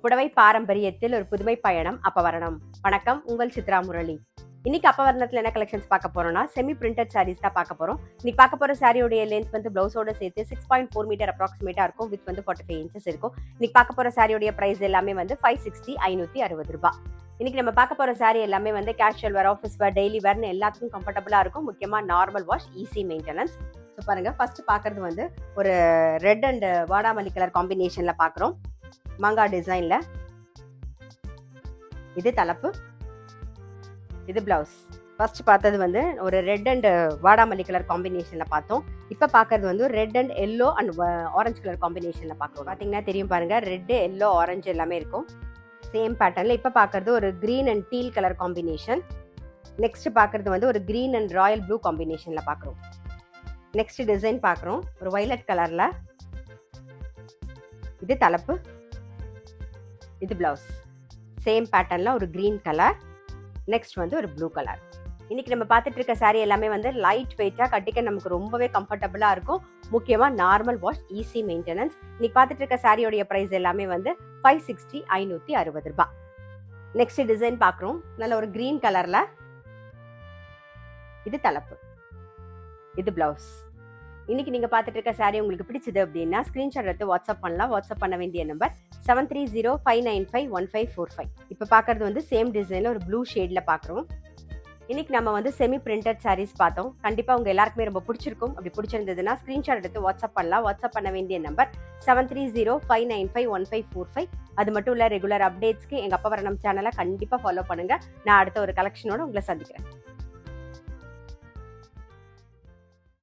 புடவை பாரம்பரியத்தில் ஒரு புதுமை பயணம் அப்பவரணம். வணக்கம், உங்கள் சித்ரா முரளி. இன்னைக்கு அப்பவரணத்துல என்ன கலெக்ஷன்ஸ் பார்க்க போறோம்னா செமி பிரிண்டட் சாரீஸ் தான் பார்க்க போறோம். இன்னைக்கு பார்க்க போற சாரியோட லென்த் வந்து பிளவுஸோட சேர்த்து 6.4 மீட்டர் அப்ராக்சிமேட்டா இருக்கும். வித் வந்து 45 இன்ச்சஸ் இருக்கும். இன்னைக்கு பார்க்க போற சாரியோட பிரைஸ் எல்லாமே வந்து 560 560 ரூபாய். இன்னைக்கு நம்ம பார்க்க போற சாரி எல்லாமே வந்து casual wear, office wear, daily வேர்னு எல்லாத்துக்கும் கம்ஃபர்டபுளா இருக்கும். முக்கியமா normal wash, easy maintenance. So பாருங்க, ஃபர்ஸ்ட் பார்க்கறது வந்து ஒரு ரெட் அண்ட் வாடாமல்லி கலர் காம்பினேஷன்ல பார்க்குறோம். மாங்கா டிசைன்ல. இது தலைப்பு, இது பிளவுஸ். ஃபர்ஸ்ட் பார்த்தது வந்து ஒரு ரெட் அண்ட் வாடாமல்லி கலர் காம்பினேஷன்ல பார்த்தோம். இப்போ பார்க்கறது வந்து red and yellow and orange colour காம்பினேஷன்ல பார்க்குறோம். பார்த்தீங்கன்னா தெரியும் பாருங்க, ரெட், எல்லோ, ஆரஞ்சு எல்லாமே இருக்கும் சேம் பேட்டர்ன்ல. இப்போ பார்க்கறது ஒரு green and deal colour combination. Next பார்க்கறது வந்து ஒரு கிரீன் அண்ட் ராயல் ப்ளூ காம்பினேஷன்ல பார்க்குறோம். நெக்ஸ்ட் டிசைன் பார்க்குறோம் ஒரு வயலட் கலர்ல. இது தலைப்பு, இது பிளவுஸ். சேம் பேட்டர்ன்ல ஒரு கிரீன் கலர். நெக்ஸ்ட் வந்து ஒரு ப்ளூ கலர். இன்னைக்கு நம்ம பார்த்துட்டு இருக்க சாரி எல்லாமே வந்து லைட் வெயிட்டா, கட்டிக்க நமக்கு ரொம்பவே கம்ஃபர்டபுளா இருக்கும். முக்கியமா நார்மல் வாஷ், ஈஸி மெயின்டெனன்ஸ். இன்னைக்கு பார்த்துட்டு இருக்க சாரியோடைய பிரைஸ் எல்லாமே வந்து 560 560 ரூபாய். நெக்ஸ்ட் டிசைன் பார்க்குறோம் நல்ல ஒரு கிரீன் கலர்ல. இது தலைப்பு, இது பிளவுஸ். இன்னைக்கு நீங்க பார்த்துட்டு இருக்க சாரி உங்களுக்கு பிடிச்சது அப்படின்னா ஸ்கிரீன்ஷாட் எடுத்து வாட்ஸ்அப் பண்ணலாம். வாட்ஸ்அப் பண்ண வேண்டிய நம்பர் 7305951545. இப்போ பார்க்கறது வந்து சேம் டிசைன்ல ஒரு ப்ளூ ஷேட்ல பார்க்குறோம். இன்னைக்கு நம்ம வந்து செமி பிரிண்டட் சாரீஸ் பார்த்தோம். கண்டிப்பா உங்க எல்லாருக்குமே ரொம்ப பிடிச்சிருக்கும். அப்படி பிடிச்சிருந்ததுன்னா ஸ்கிரீன்ஷாட் எடுத்து வாட்ஸ்அப் பண்ணலாம். வாட்ஸ்அப் பண்ண வேண்டிய நம்பர் 7305951545. அது மட்டும் இல்ல, ரெகுலர் அப்டேட்ஸ்க்கு எங்க அப்பவரணம் சேனலை கண்டிப்பா ஃபாலோ பண்ணுங்க. நான் அடுத்த ஒரு கலெக்ஷனோட உங்களை சந்திக்கிறேன்.